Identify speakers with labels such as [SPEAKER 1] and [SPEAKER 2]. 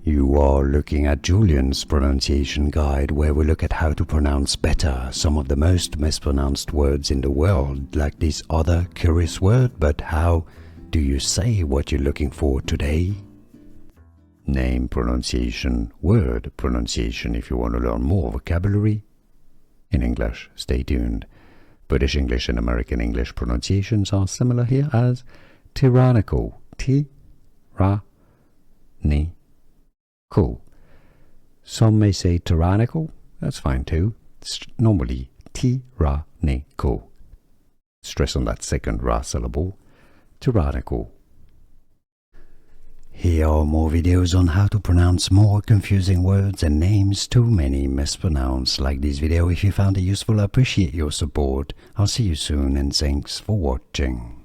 [SPEAKER 1] You are looking at Julian's pronunciation guide, where we look at how to pronounce better some of the most mispronounced words in the world, like this other curious word. But how do you say what you're looking for today? Name pronunciation, word pronunciation. If you want to learn more vocabulary in English, stay tuned. British English and American English pronunciations are similar here as tyrannical. Tyrannical. Some may say tyrannical. That's fine too. It's normally tyrannical. Stress on that second ra syllable. Tyrannical. Here are more videos on how to pronounce more confusing words and names too many mispronounced. Like this video if you found it useful. I appreciate your support. I'll see you soon and thanks for watching.